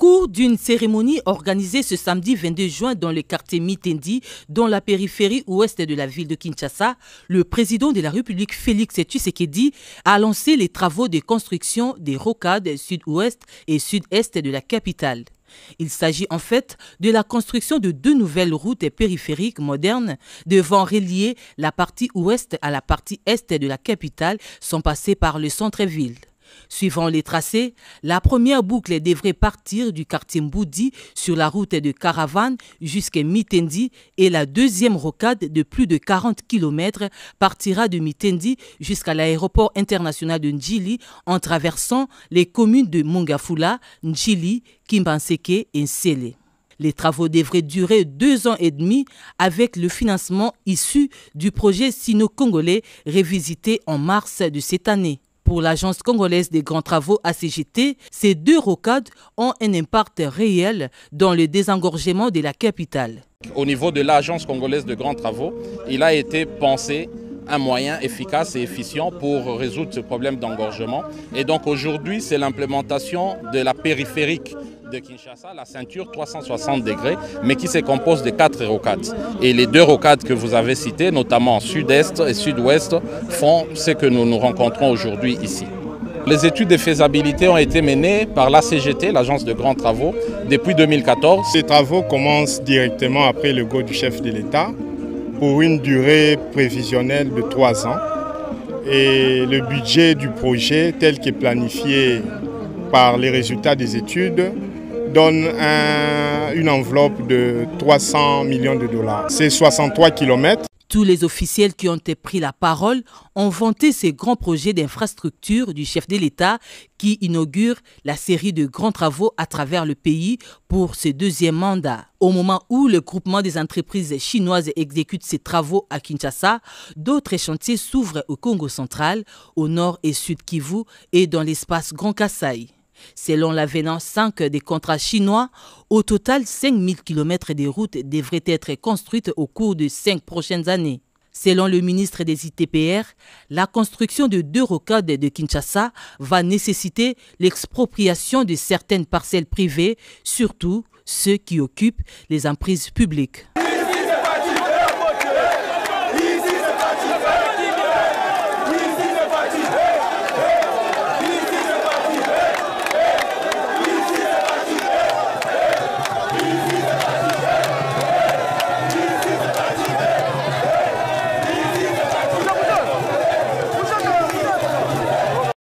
cours d'une cérémonie organisée ce samedi 22 juin dans le quartier Mitendi, dans la périphérie ouest de la ville de Kinshasa, le président de la République Félix Tshisekedi a lancé les travaux de construction des rocades sud-ouest et sud-est de la capitale. Il s'agit en fait de la construction de 2 nouvelles routes périphériques modernes devant relier la partie ouest à la partie est de la capitale sans passer par le centre-ville. Suivant les tracés, la première boucle devrait partir du quartier Mboudi sur la route de Caravane jusqu'à Mitendi et la deuxième rocade de plus de 40 km partira de Mitendi jusqu'à l'aéroport international de Ndjili en traversant les communes de Mongafula, Ndjili, Kimbanseke et Nsele. Les travaux devraient durer 2 ans et demi avec le financement issu du projet sino-congolais révisité en mars de cette année. Pour l'Agence congolaise des grands travaux ACGT, ces 2 rocades ont un impact réel dans le désengorgement de la capitale. Au niveau de l'Agence congolaise de grands travaux, il a été pensé un moyen efficace et efficient pour résoudre ce problème d'engorgement. Et donc aujourd'hui, c'est l'implémentation de la périphérique de Kinshasa, la ceinture 360 degrés, mais qui se compose de 4 rocades. Et les 2 rocades que vous avez citées, notamment sud-est et sud-ouest, font ce que nous nous rencontrons aujourd'hui ici. Les études de faisabilité ont été menées par l'ACGT, l'Agence de grands travaux, depuis 2014. Ces travaux commencent directement après le go du chef de l'État pour une durée prévisionnelle de 3 ans. Et le budget du projet, tel qu'est planifié par les résultats des études, donne une enveloppe de 300 millions de dollars. C'est 63 km. Tous les officiels qui ont pris la parole ont vanté ces grands projets d'infrastructure du chef de l'État qui inaugure la série de grands travaux à travers le pays pour ce 2e mandat. Au moment où le groupement des entreprises chinoises exécute ses travaux à Kinshasa, d'autres chantiers s'ouvrent au Congo central, au nord et sud Kivu et dans l'espace Grand Kasaï. Selon l'avenant 5 des contrats chinois, au total 5000 km de routes devraient être construites au cours de 5 prochaines années. Selon le ministre des ITPR, la construction de 2 rocades de Kinshasa va nécessiter l'expropriation de certaines parcelles privées, surtout ceux qui occupent les emprises publiques.